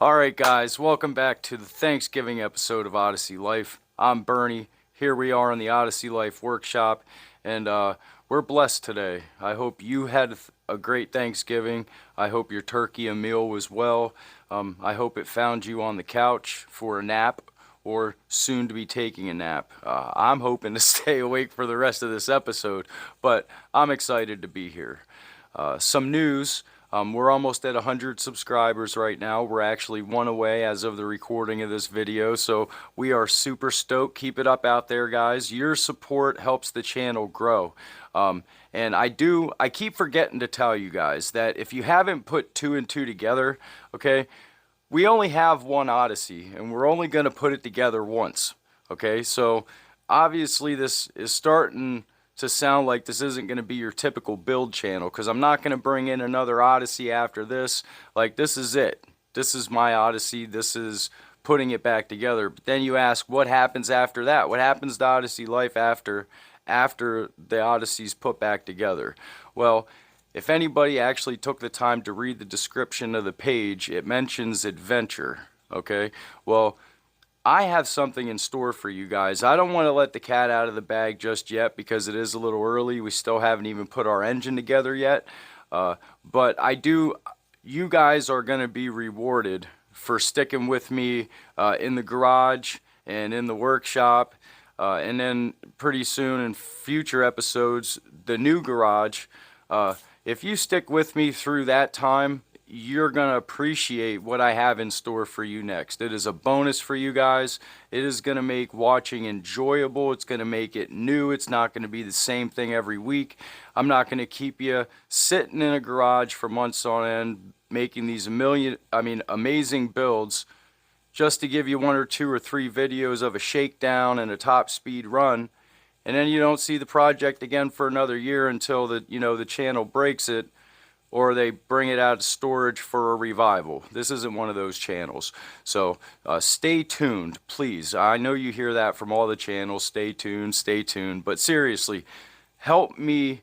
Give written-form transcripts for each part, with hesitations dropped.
Alright guys, welcome back to the Thanksgiving episode of Odyssey Life. I'm Bernie. Here we are in the Odyssey Life workshop, and we're blessed today. I hope you had a great Thanksgiving. I hope your turkey and meal was well. I hope it found you on the couch for a nap or soon to be taking a nap. I'm hoping to stay awake for the rest of this episode, but I'm excited to be here. Some news. We're almost at 100 subscribers right now. We're actually one away as of the recording of this video, so we are super stoked. Keep it up out there, guys. Your support helps the channel grow. And I keep forgetting to tell you guys that if you haven't put 2 and 2 together, okay, we only have one Odyssey, and we're only going to put it together once, okay? So obviously this is starting to sound like this isn't going to be your typical build channel, because I'm not going to bring in another Odyssey after this. Like, this is it. This is my Odyssey. This is putting it back together. But then you ask, what happens after that? What happens to Odyssey Life after the Odyssey's put back together? Well, if anybody actually took the time to read the description of the page, it mentions adventure, okay? Well, I have something in store for you guys. I don't want to let the cat out of the bag just yet because it is a little early. We still haven't even put our engine together yet. But you guys are going to be rewarded for sticking with me in the garage and in the workshop. And then pretty soon in future episodes, the new garage. If you stick with me through that time, you're going to appreciate what I have in store for you next. It is a bonus for you guys. It is going to make watching enjoyable. It's going to make it new. It's not going to be the same thing every week. I'm not going to keep you sitting in a garage for months on end making these amazing builds just to give you 1 or 2 or 3 videos of a shakedown and a top speed run, and then you don't see the project again for another year until the channel breaks it, or they bring it out of storage for a revival. This isn't one of those channels. So stay tuned, please. I know you hear that from all the channels. Stay tuned, stay tuned. But seriously, help me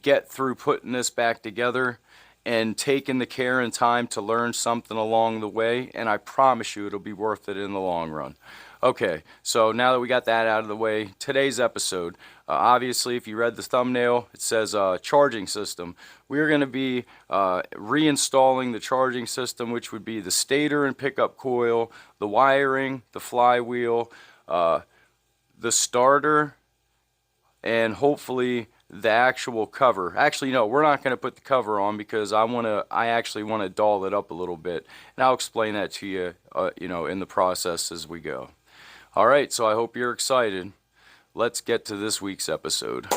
get through putting this back together and taking the care and time to learn something along the way, and I promise you it'll be worth it in the long run. Okay, so now that we got that out of the way, today's episode, obviously if you read the thumbnail, it says charging system. We're going to be reinstalling the charging system, which would be the stator and pickup coil, the wiring, the flywheel, the starter, and hopefully the actual cover. Actually, no, we're not going to put the cover on because I actually want to doll it up a little bit, and I'll explain that to you, in the process as we go. All right, so I hope you're excited. Let's get to this week's episode.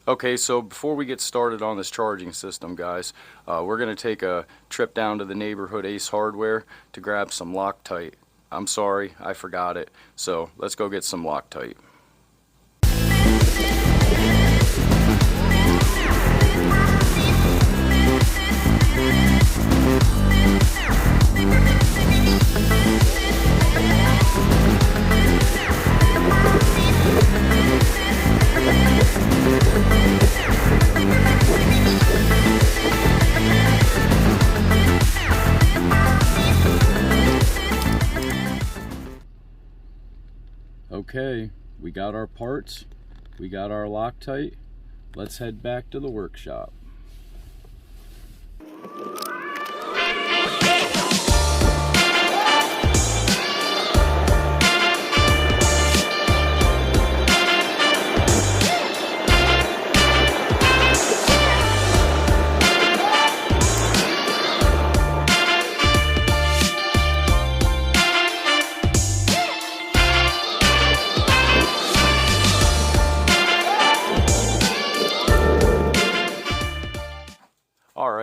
Okay, so before we get started on this charging system, guys, we're going to take a trip down to the neighborhood Ace Hardware to grab some Loctite. I'm sorry, I forgot it. So let's go get some Loctite. Okay, we got our parts, we got our Loctite. Let's head back to the workshop.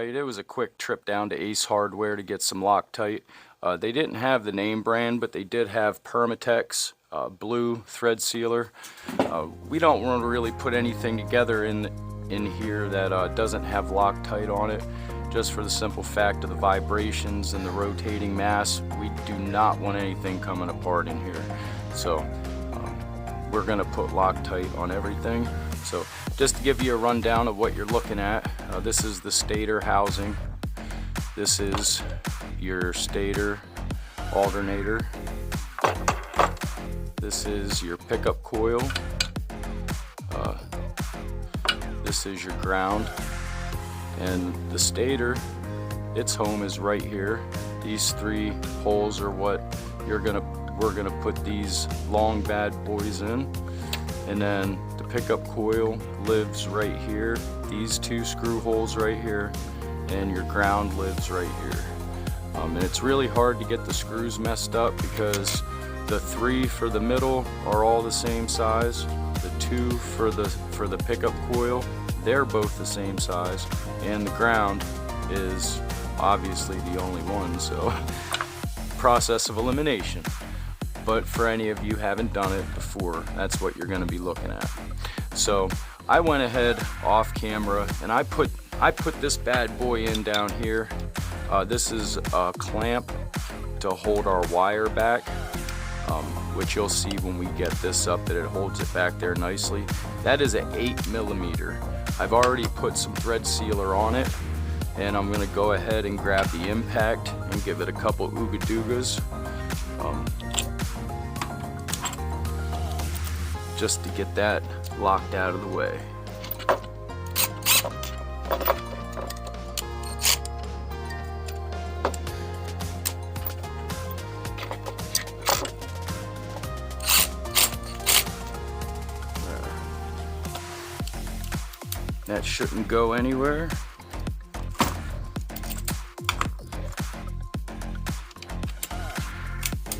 It was a quick trip down to Ace Hardware to get some Loctite. They didn't have the name brand, but they did have Permatex blue thread sealer. We don't want to really put anything together in here that doesn't have Loctite on it, just for the simple fact of the vibrations and the rotating mass. We do not want anything coming apart in here. So we're going to put Loctite on everything. So just to give you a rundown of what you're looking at, this is the stator housing. This is your stator alternator. This is your pickup coil. This is your ground. And the stator, its home is right here. These 3 holes are what we're gonna put these long bad boys in. And then the pickup coil lives right here. These 2 screw holes right here, and your ground lives right here. And it's really hard to get the screws messed up because the 3 for the middle are all the same size. The 2 for the pickup coil, they're both the same size, and the ground is obviously the only one, so process of elimination. But for any of you who haven't done it before, that's what you're going to be looking at. So I went ahead off camera and I put this bad boy in down here. This is a clamp to hold our wire back, which you'll see when we get this up that it holds it back there nicely. That is an 8mm. I've already put some thread sealer on it, and I'm going to go ahead and grab the impact and give it a couple ooga doogas. Just to get that locked out of the way. That shouldn't go anywhere.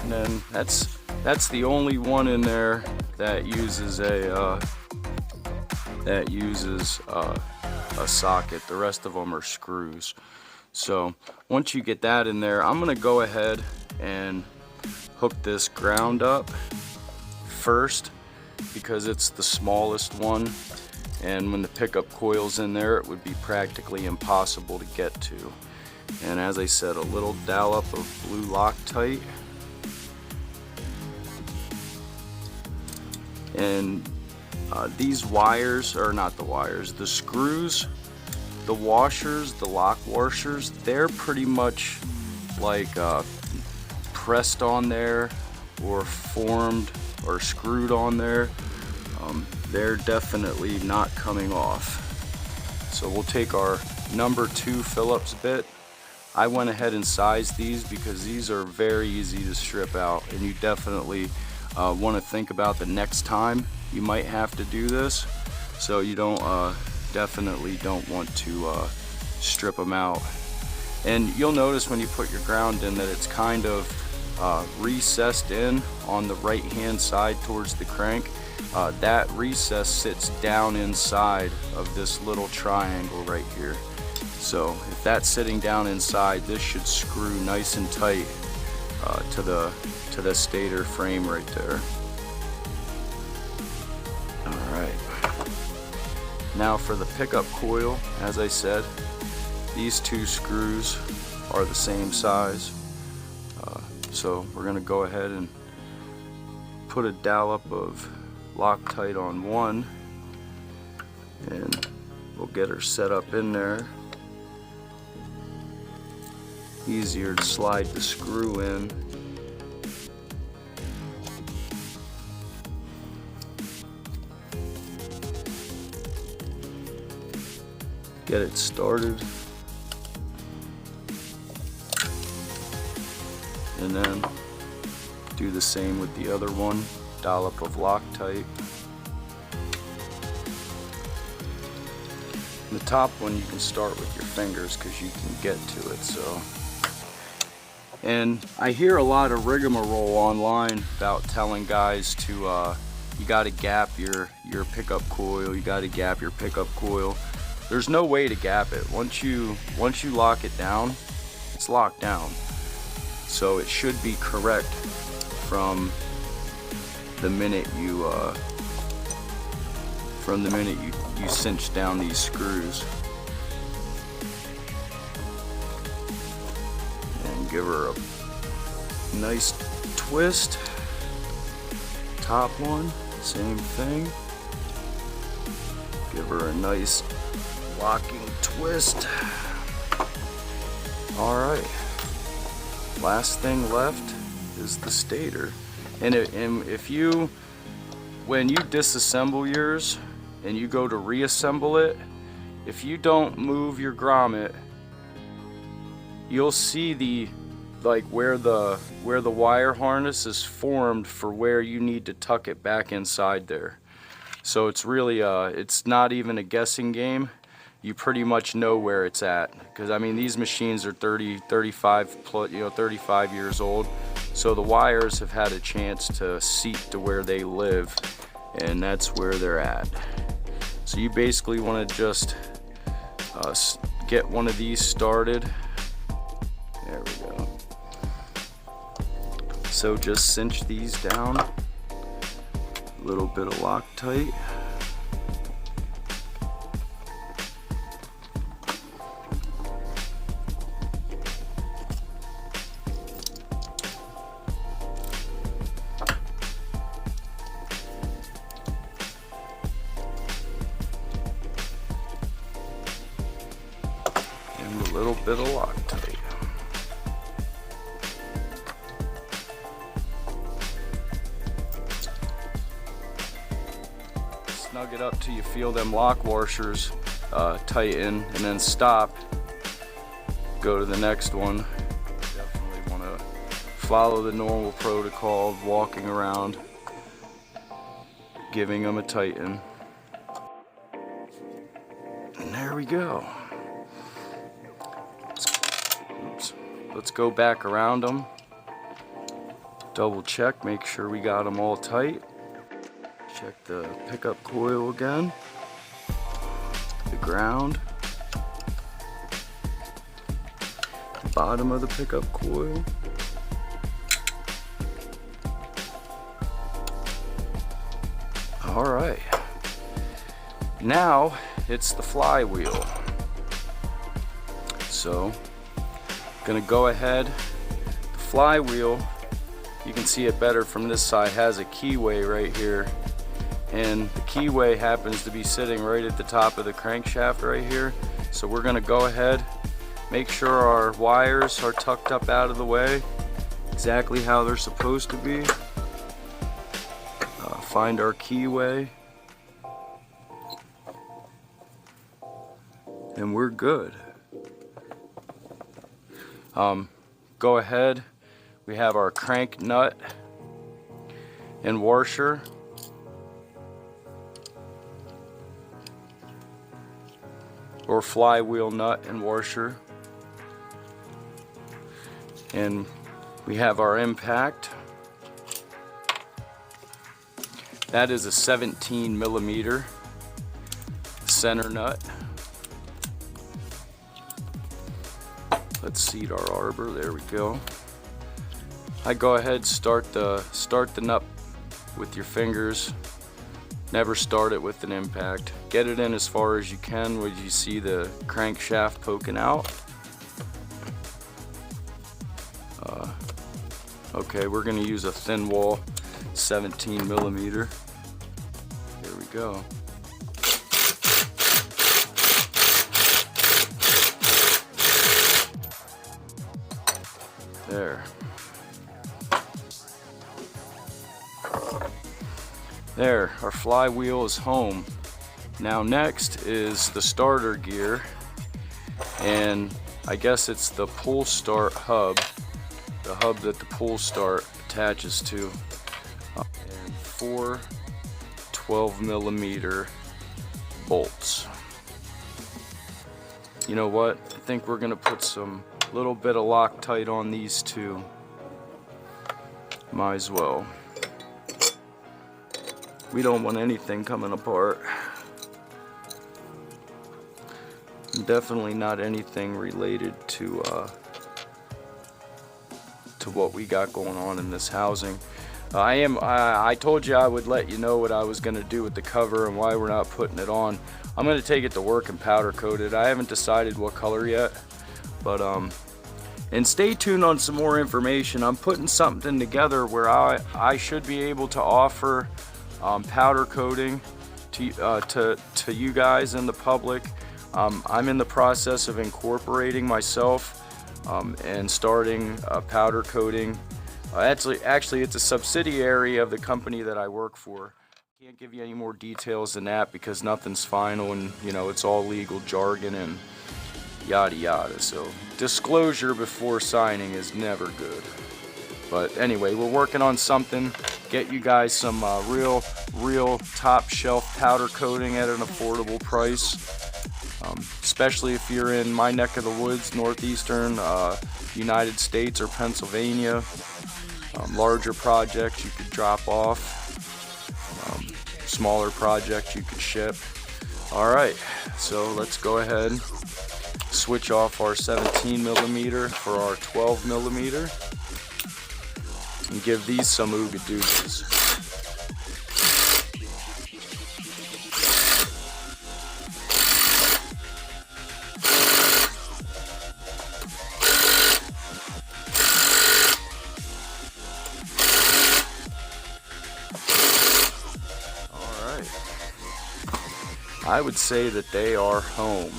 And then that's the only one in there that uses a socket. The rest of them are screws. So once you get that in there, I'm gonna go ahead and hook this ground up first because it's the smallest one, and when the pickup coil's in there it would be practically impossible to get to. And as I said, a little dollop of blue Loctite. And these wires, or not the wires, the screws, the washers, the lock washers, they're pretty much like pressed on there or formed or screwed on there. They're definitely not coming off. So we'll take our number 2 Phillips bit. I went ahead and sized these because these are very easy to strip out, and you definitely want to think about the next time you might have to do this, so you definitely don't want to strip them out. And you'll notice when you put your ground in that it's kind of recessed in on the right hand side towards the crank. That recess sits down inside of this little triangle right here. So if that's sitting down inside, this should screw nice and tight to the stator frame right there. Alright, now for the pickup coil, as I said, these 2 screws are the same size. So we're going to go ahead and put a dollop of Loctite on one, and we'll get her set up in there. Easier to slide the screw in. Get it started. And then do the same with the other one. Dollop of Loctite. The top one you can start with your fingers because you can get to it. So, and I hear a lot of rigmarole online about telling guys to you got to gap your pickup coil. You got to gap your pickup coil. There's no way to gap it. Once you lock it down, it's locked down. So it should be correct from the minute you cinch down these screws. And give her a nice twist. Top one, same thing. Give her a nice locking twist. All right, last thing left is the stator. And if you, when you disassemble yours and you go to reassemble it, if you don't move your grommet, you'll see the where the wire harness is formed for where you need to tuck it back inside there. So it's really it's not even a guessing game. You pretty much know where it's at, because I mean these machines are 35 plus, 35 years old, so the wires have had a chance to seep to where they live, and that's where they're at. So you basically want to just get one of these started. There we go. So just cinch these down, a little bit of Loctite. And a little bit of Loctite. Snug it up till you feel them lock washers tighten, and then stop. Go to the next one. Definitely want to follow the normal protocol of walking around, giving them a tighten. And there we go. Let's go back around them. Double check, make sure we got them all tight. Check the pickup coil again, the ground, the bottom of the pickup coil. All right, now it's the flywheel. So, gonna go ahead, the flywheel, you can see it better from this side, has a keyway right here. And the keyway happens to be sitting right at the top of the crankshaft right here. So we're gonna go ahead, make sure our wires are tucked up out of the way, exactly how they're supposed to be. Find our keyway, and we're good. Go ahead, we have our crank nut and washer. Or flywheel nut and washer, and we have our impact. That is a 17 millimeter center nut. Let's seat our arbor. There we go. I go ahead, start the nut with your fingers. Never start it with an impact. Get it in as far as you can where you see the crankshaft poking out. Okay, we're gonna use a thin wall 17 millimeter. Here we go. There. There, our flywheel is home. Now next is the starter gear, and I guess it's the pull start hub, the hub that the pull start attaches to, and 4 12 millimeter bolts. You know what? I think we're gonna put some little bit of Loctite on these two. Might as well. We don't want anything coming apart. Definitely not anything related to what we got going on in this housing. I told you I would let you know what I was going to do with the cover and why we're not putting it on. I'm going to take it to work and powder coat it. I haven't decided what color yet, but and stay tuned on some more information. I'm putting something together where I should be able to offer powder coating to you guys and the public. I'm in the process of incorporating myself and starting powder coating. Actually, it's a subsidiary of the company that I work for. Can't give you any more details than that because nothing's final, and you know, it's all legal jargon and yada yada. So disclosure before signing is never good. But anyway, we're working on something, get you guys some real top shelf powder coating at an affordable price. Especially if you're in my neck of the woods, northeastern United States or Pennsylvania. Larger projects you could drop off, smaller projects you could ship. Alright, so let's go ahead and switch off our 17mm for our 12mm and give these some ooga doogas. I would say that they are home.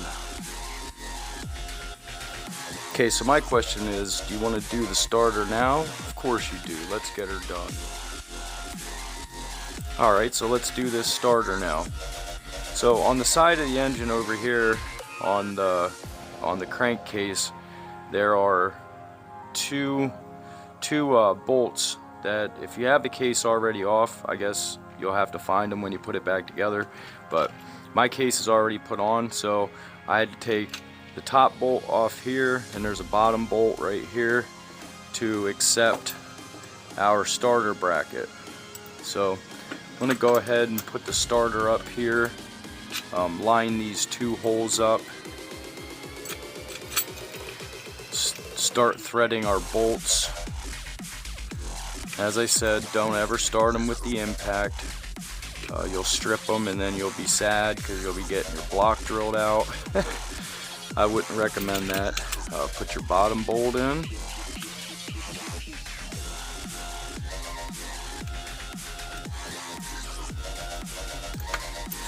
Okay, so my question is, do you want to do the starter now? Of course you do. Let's get her done. Alright, so let's do this starter now. So on the side of the engine over here, on the crankcase, there are two bolts that if you have the case already off, I guess you'll have to find them when you put it back together. But my case is already put on, so I had to take the top bolt off here, and there's a bottom bolt right here to accept our starter bracket. So I'm going to go ahead and put the starter up here, line these two holes up, start threading our bolts. As I said, don't ever start them with the impact. You'll strip them and then you'll be sad because you'll be getting your block drilled out. I wouldn't recommend that. Put your bottom bolt in.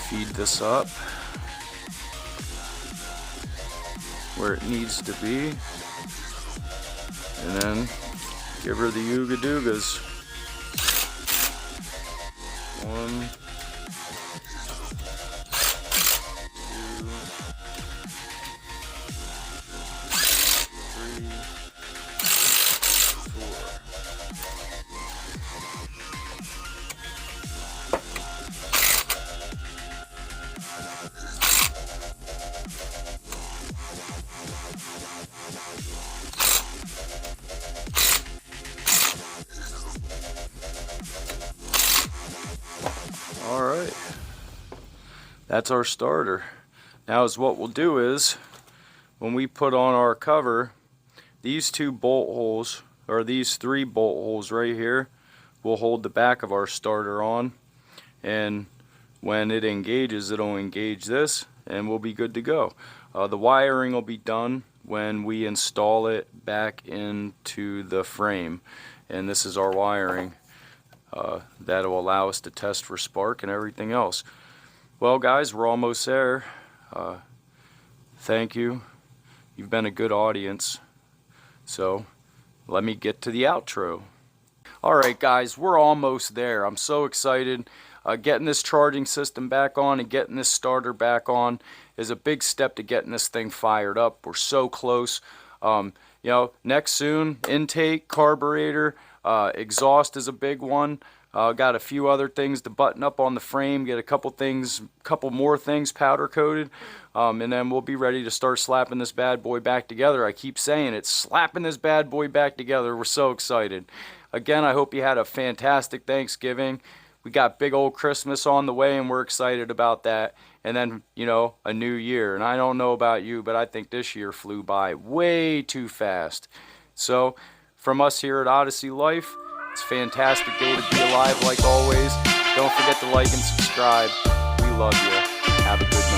Feed this up where it needs to be. And then give her the ooga doogas. 1, 4. Alright, that's our starter. Now is what we'll do is, when we put on our cover, these two bolt holes, or these 3 bolt holes right here, will hold the back of our starter on, and when it engages, it'll engage this, and we'll be good to go. The wiring will be done when we install it back into the frame, and this is our wiring. That'll allow us to test for spark and everything else. Well guys, we're almost there. Thank you. You've been a good audience. So let me get to the outro. Alright guys, we're almost there. I'm so excited. Getting this charging system back on and getting this starter back on is a big step to getting this thing fired up. We're so close. You know, next soon, intake, carburetor, exhaust is a big one. Got a few other things to button up on the frame, get a couple more things powder coated, and then we'll be ready to start slapping this bad boy back together. I keep saying it, slapping this bad boy back together. We're so excited. Again, I hope you had a fantastic Thanksgiving. We got big old Christmas on the way, and we're excited about that. And then, you know, a new year. And I don't know about you, but I think this year flew by way too fast. So, from us here at Odyssey Life, it's a fantastic day to be alive like always. Don't forget to like and subscribe. We love you. Have a good night.